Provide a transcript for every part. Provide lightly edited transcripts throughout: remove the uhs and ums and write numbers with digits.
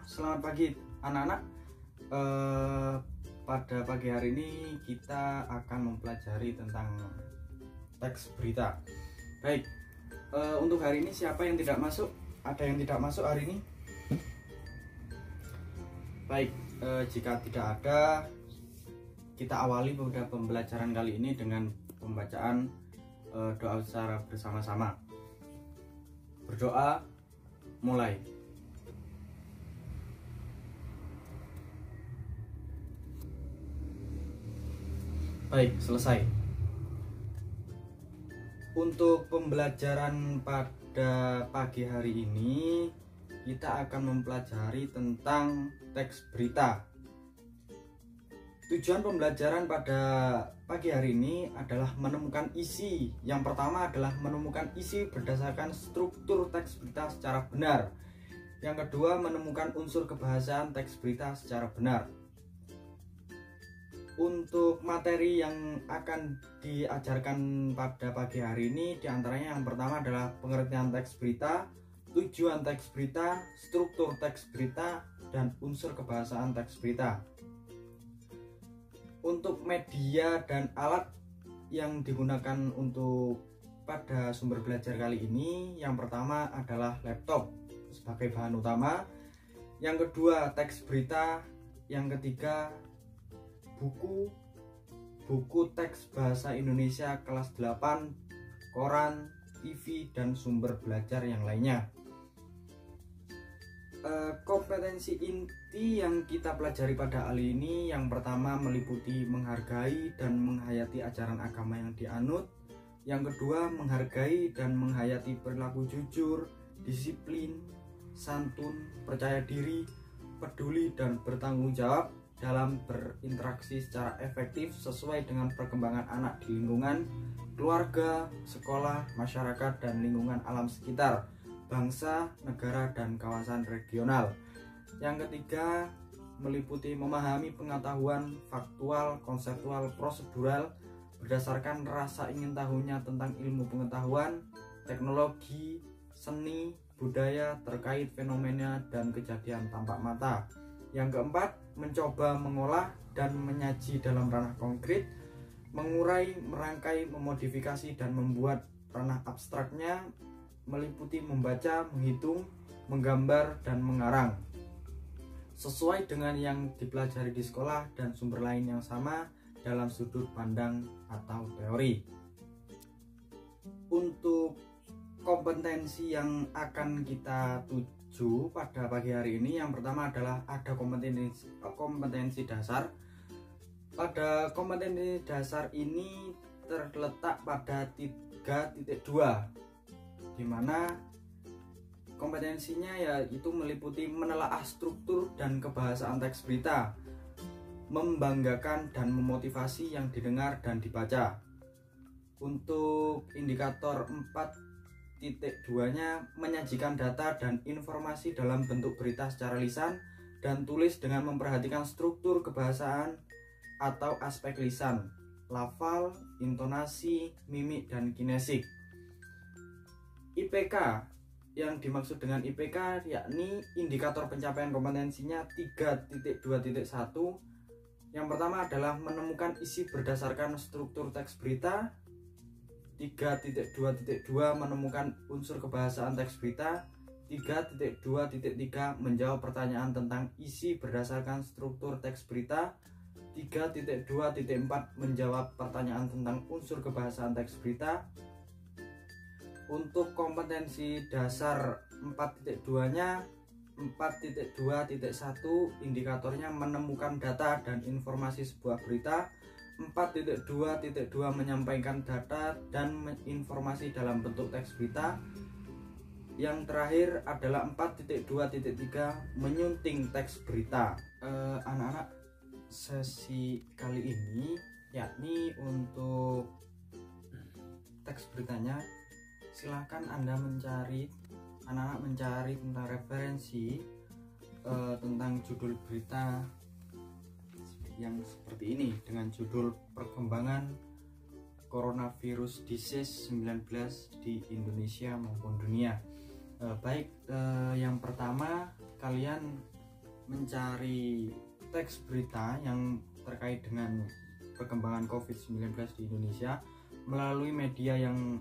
selamat pagi anak-anak. Pada pagi hari ini kita akan mempelajari tentang teks berita. Baik, untuk hari ini siapa yang tidak masuk? Ada yang tidak masuk hari ini? Baik, jika tidak ada, kita awali pada pembelajaran kali ini dengan pembacaan doa secara bersama-sama. Berdoa, mulai. Baik, selesai. Untuk pembelajaran pada pagi hari ini, kita akan mempelajari tentang teks berita. Tujuan pembelajaran pada pagi hari ini adalah menemukan isi. Yang pertama adalah menemukan isi berdasarkan struktur teks berita secara benar. Yang kedua, menemukan unsur kebahasaan teks berita secara benar. Untuk materi yang akan diajarkan pada pagi hari ini, diantaranya yang pertama adalah pengertian teks berita, tujuan teks berita, struktur teks berita, dan unsur kebahasaan teks berita. Untuk media dan alat yang digunakan untuk pada sumber belajar kali ini, yang pertama adalah laptop sebagai bahan utama, yang kedua teks berita, yang ketiga buku teks bahasa Indonesia kelas 8, koran, TV, dan sumber belajar yang lainnya. Kompetensi inti yang kita pelajari pada kali ini yang pertama meliputi menghargai dan menghayati ajaran agama yang dianut. Yang kedua, menghargai dan menghayati perilaku jujur, disiplin, santun, percaya diri, peduli, dan bertanggung jawab dalam berinteraksi secara efektif sesuai dengan perkembangan anak di lingkungan keluarga, sekolah, masyarakat, dan lingkungan alam sekitar, bangsa, negara, dan kawasan regional. Yang ketiga, meliputi memahami pengetahuan faktual, konseptual, prosedural berdasarkan rasa ingin tahunya tentang ilmu pengetahuan, teknologi, seni, budaya terkait fenomena dan kejadian tampak mata. Yang keempat, mencoba mengolah dan menyaji dalam ranah konkret, mengurai, merangkai, memodifikasi, dan membuat ranah abstraknya, meliputi membaca, menghitung, menggambar, dan mengarang sesuai dengan yang dipelajari di sekolah dan sumber lain yang sama dalam sudut pandang atau teori. Untuk kompetensi yang akan kita tuju pada pagi hari ini, yang pertama adalah ada kompetensi dasar. Pada kompetensi dasar ini terletak pada 3.2, di mana kompetensinya yaitu meliputi menelaah struktur dan kebahasaan teks berita, membanggakan dan memotivasi yang didengar dan dibaca. Untuk indikator 4.2-nya menyajikan data dan informasi dalam bentuk berita secara lisan dan tulis dengan memperhatikan struktur kebahasaan atau aspek lisan, lafal, intonasi, mimik, dan kinesik. IPK, yang dimaksud dengan IPK yakni indikator pencapaian kompetensinya 3.2.1. Yang pertama adalah menemukan isi berdasarkan struktur teks berita. 3.2.2 menemukan unsur kebahasaan teks berita. 3.2.3 menjawab pertanyaan tentang isi berdasarkan struktur teks berita. 3.2.4 menjawab pertanyaan tentang unsur kebahasaan teks berita. Untuk kompetensi dasar 4.2-nya 4.2.1 indikatornya menemukan data dan informasi sebuah berita. 4.2.2 menyampaikan data dan informasi dalam bentuk teks berita. Yang terakhir adalah 4.2.3 menyunting teks berita. Anak-anak, sesi kali ini yakni untuk teks beritanya, silakan anak-anak mencari tentang referensi tentang judul berita yang seperti ini dengan judul perkembangan coronavirus disease 19 di Indonesia maupun dunia. Baik, yang pertama kalian mencari teks berita yang terkait dengan perkembangan COVID-19 di Indonesia melalui media yang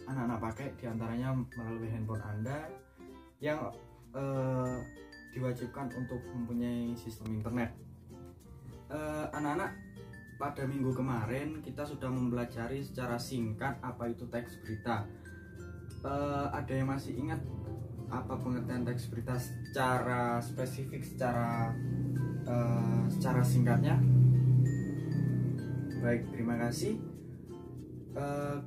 anak-anak pakai, diantaranya melalui handphone Anda yang diwajibkan untuk mempunyai sistem internet. Anak-anak, pada minggu kemarin kita sudah mempelajari secara singkat apa itu teks berita. Ada yang masih ingat apa pengertian teks berita secara spesifik, secara singkatnya? Baik, terima kasih.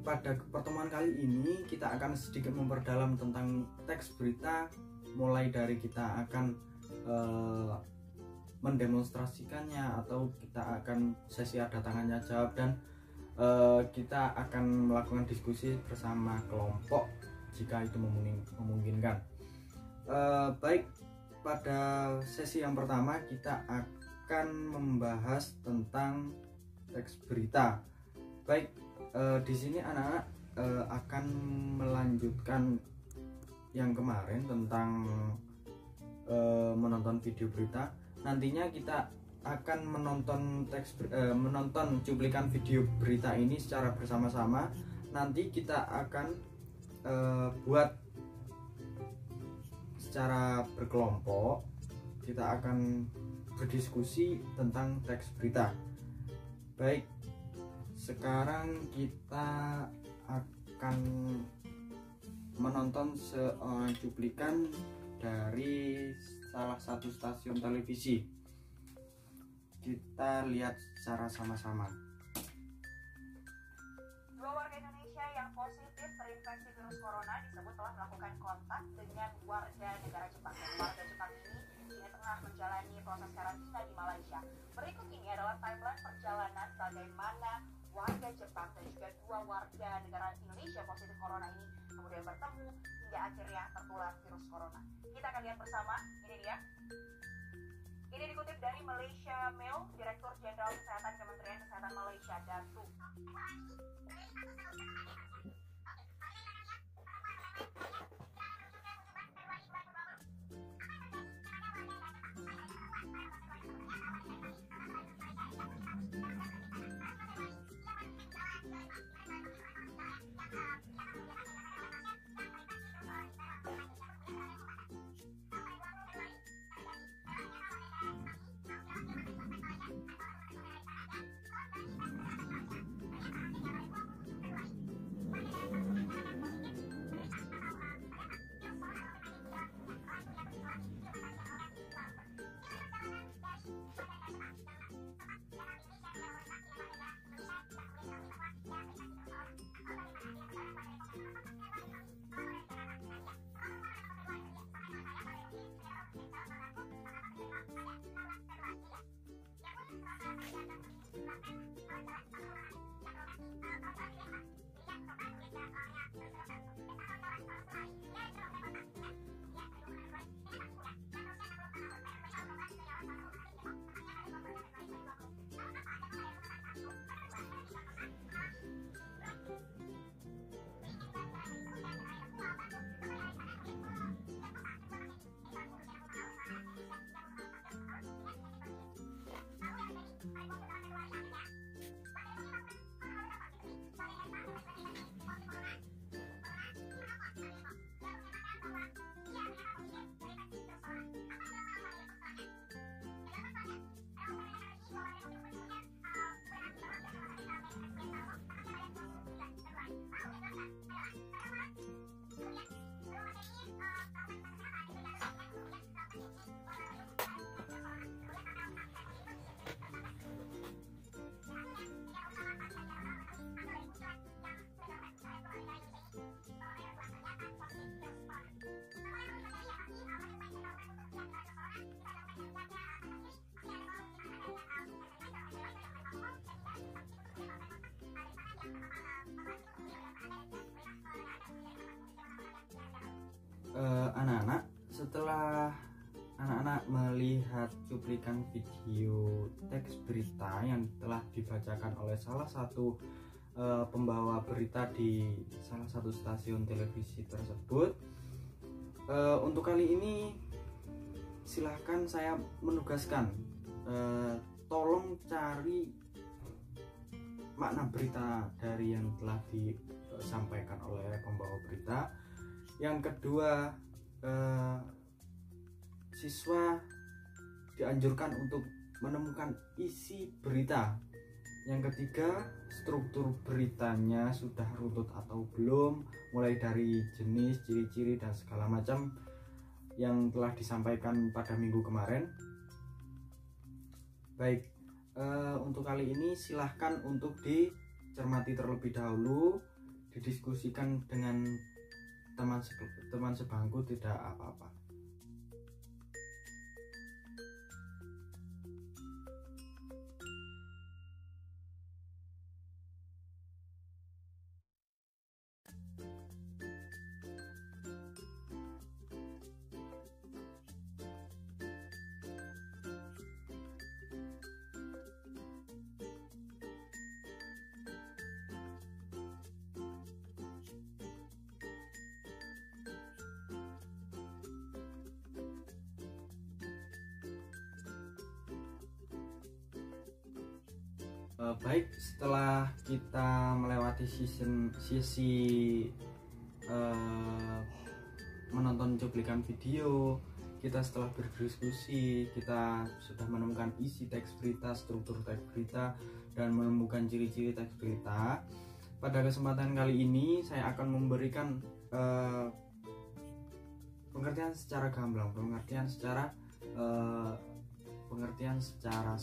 Pada pertemuan kali ini kita akan sedikit memperdalam tentang teks berita, mulai dari kita akan mendemonstrasikannya, atau kita akan sesi ada tanya jawab, dan kita akan melakukan diskusi bersama kelompok jika itu memungkinkan. Baik, pada sesi yang pertama kita akan membahas tentang teks berita. Baik, di sini anak-anak akan melanjutkan yang kemarin tentang menonton video berita. Nantinya kita akan menonton cuplikan video berita ini secara bersama-sama. Nanti kita akan buat secara berkelompok, kita akan berdiskusi tentang teks berita. Baik, sekarang kita akan menonton cuplikan dari salah satu stasiun televisi. Kita lihat secara sama-sama. Dua warga Indonesia yang positif terinfeksi virus corona disebut telah melakukan kontak dengan warga negara Jepang. Dan warga Jepang ini tengah menjalani proses karantina di Malaysia. Berikut ini adalah timeline perjalanan bagaimana warga Jepang dan juga dua warga negara Indonesia positif corona ini kemudian bertemu hingga akhirnya tertular virus corona. Kita akan lihat bersama, ini dia. Ini dikutip dari Malaysia Mail, Direktur Jenderal Kesehatan Kementerian Kesehatan Malaysia, Datuk. Anak-anak, setelah anak-anak melihat cuplikan video teks berita yang telah dibacakan oleh salah satu pembawa berita di salah satu stasiun televisi tersebut, untuk kali ini silahkan saya menugaskan, tolong cari makna berita dari yang telah disampaikan oleh pembawa berita. Yang kedua, siswa dianjurkan untuk menemukan isi berita. Yang ketiga, struktur beritanya sudah runtut atau belum, mulai dari jenis, ciri-ciri, dan segala macam yang telah disampaikan pada minggu kemarin. Baik, untuk kali ini silahkan untuk dicermati terlebih dahulu, didiskusikan dengan teman sebangku, tidak apa-apa. Baik, setelah kita melewati sesi menonton cuplikan video, kita setelah berdiskusi, kita sudah menemukan isi teks berita, struktur teks berita, dan menemukan ciri-ciri teks berita. Pada kesempatan kali ini saya akan memberikan pengertian secara gamblang, pengertian secara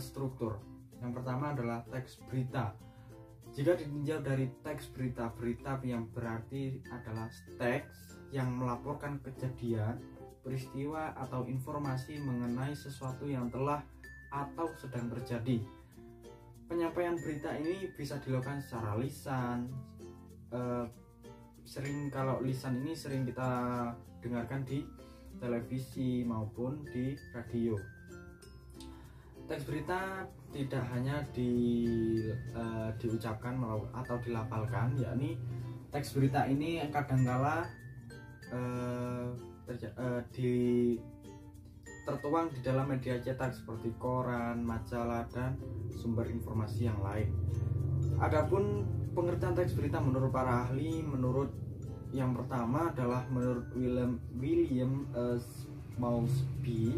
struktur. Yang pertama adalah teks berita. Jika ditinjau dari teks berita yang berarti adalah teks yang melaporkan kejadian, peristiwa, atau informasi mengenai sesuatu yang telah atau sedang terjadi. Penyampaian berita ini bisa dilakukan secara lisan. Kalau lisan ini sering kita dengarkan di televisi maupun di radio. Teks berita tidak hanya diucapkan atau dilafalkan, yakni teks berita ini kadangkala tertuang di dalam media cetak seperti koran, majalah, dan sumber informasi yang lain. Adapun pengertian teks berita menurut para ahli, menurut yang pertama adalah menurut William Moulsby,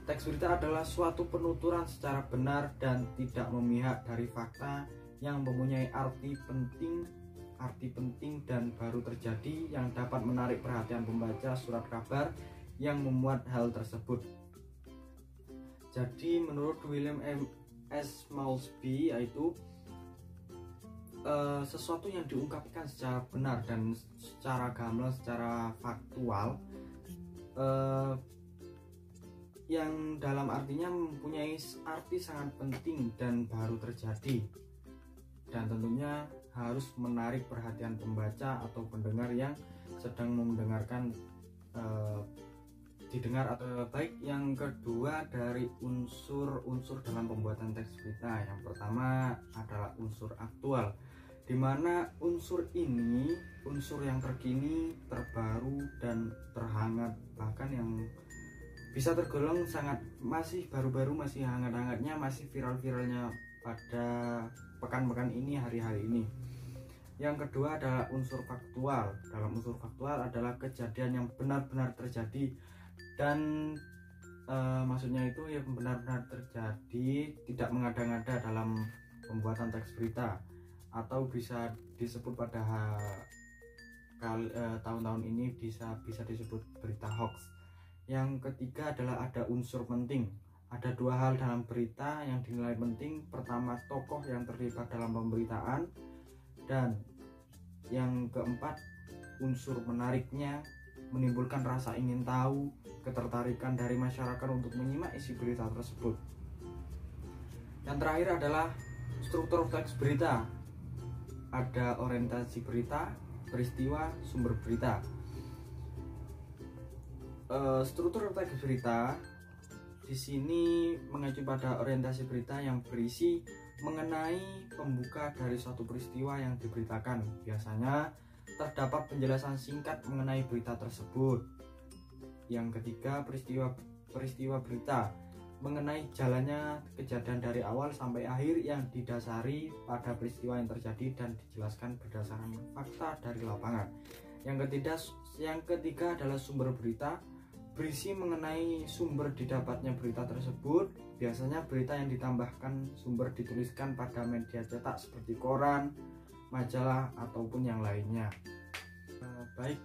teks berita adalah suatu penuturan secara benar dan tidak memihak dari fakta yang mempunyai arti penting dan baru terjadi yang dapat menarik perhatian pembaca surat kabar yang memuat hal tersebut. Jadi menurut William S. Moulsby, yaitu sesuatu yang diungkapkan secara benar dan secara gamblang, secara faktual, yang dalam artinya mempunyai arti sangat penting dan baru terjadi, dan tentunya harus menarik perhatian pembaca atau pendengar yang sedang mendengarkan, didengar atau baik. Yang kedua dari unsur-unsur dalam pembuatan teks berita, yang pertama adalah unsur aktual, di mana unsur ini unsur yang terkini, terbaru, dan terhangat, bahkan yang bisa tergolong masih baru-baru, masih hangat-hangatnya, masih viral-viralnya pada pekan-pekan ini, hari-hari ini. Yang kedua adalah unsur faktual. Dalam unsur faktual adalah kejadian yang benar-benar terjadi, dan maksudnya itu ya benar-benar terjadi, tidak mengada-ngada dalam pembuatan teks berita, atau bisa disebut pada tahun-tahun ini bisa disebut berita hoax. Yang ketiga adalah ada unsur penting. Ada dua hal dalam berita yang dinilai penting. Pertama, tokoh yang terlibat dalam pemberitaan, dan yang keempat, unsur menariknya, menimbulkan rasa ingin tahu, ketertarikan dari masyarakat untuk menyimak isi berita tersebut. Yang terakhir adalah struktur teks berita. Ada orientasi berita, peristiwa, sumber berita. Struktur teks berita di sini mengacu pada orientasi berita yang berisi mengenai pembuka dari suatu peristiwa yang diberitakan. Biasanya terdapat penjelasan singkat mengenai berita tersebut. Yang ketiga, peristiwa berita mengenai jalannya kejadian dari awal sampai akhir yang didasari pada peristiwa yang terjadi dan dijelaskan berdasarkan fakta dari lapangan. Yang ketiga adalah sumber berita, berisi mengenai sumber didapatnya berita tersebut. Biasanya berita yang ditambahkan sumber dituliskan pada media cetak seperti koran, majalah, ataupun yang lainnya. Baik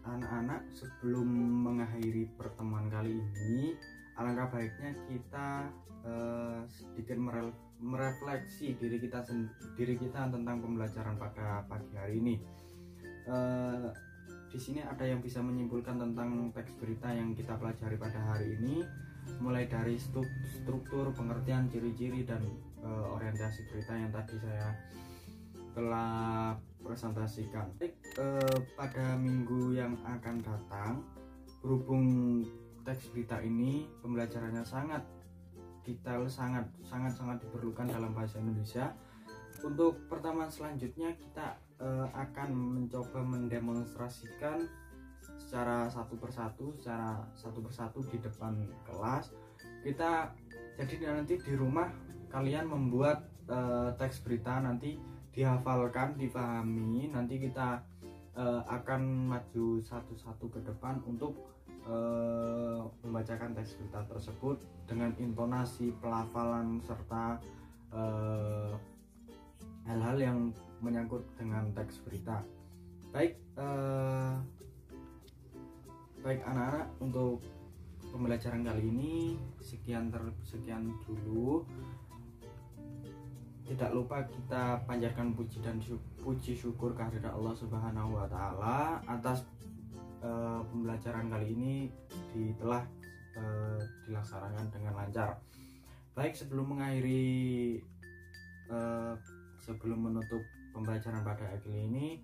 anak-anak, sebelum mengakhiri pertemuan kali ini, alangkah baiknya kita sedikit merefleksi diri kita tentang pembelajaran pada pagi hari ini. Di sini ada yang bisa menyimpulkan tentang teks berita yang kita pelajari pada hari ini, mulai dari struktur, pengertian, ciri-ciri, dan orientasi berita yang tadi saya telah presentasikan. Pada minggu yang akan datang, berhubung teks berita ini pembelajarannya sangat detail, sangat diperlukan dalam bahasa Indonesia. Untuk pertemuan selanjutnya kita akan mencoba mendemonstrasikan secara satu persatu di depan kelas. Jadi nanti di rumah kalian membuat teks berita, nanti dihafalkan, dipahami. Nanti kita akan maju satu-satu ke depan untuk membacakan teks berita tersebut dengan intonasi, pelafalan, serta hal-hal yang menyangkut dengan teks berita. Baik anak-anak, untuk pembelajaran kali ini sekian dulu. Tidak lupa kita panjatkan puji syukur kehadirat Allah Subhanahu wa Ta'ala atas pembelajaran kali ini telah dilaksanakan dengan lancar. Baik, sebelum menutup pembelajaran pada kali ini,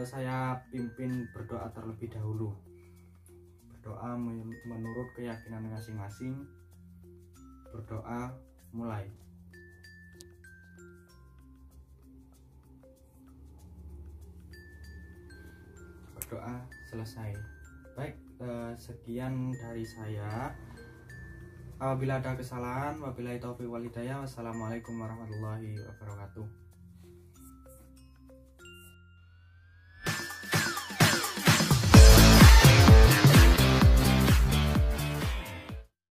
saya pimpin berdoa terlebih dahulu. Berdoa menurut keyakinan masing-masing. Berdoa mulai. Berdoa selesai. Baik, sekian dari saya. Apabila ada kesalahan, wabillahi taufiq wal hidayah. Wassalamualaikum warahmatullahi wabarakatuh.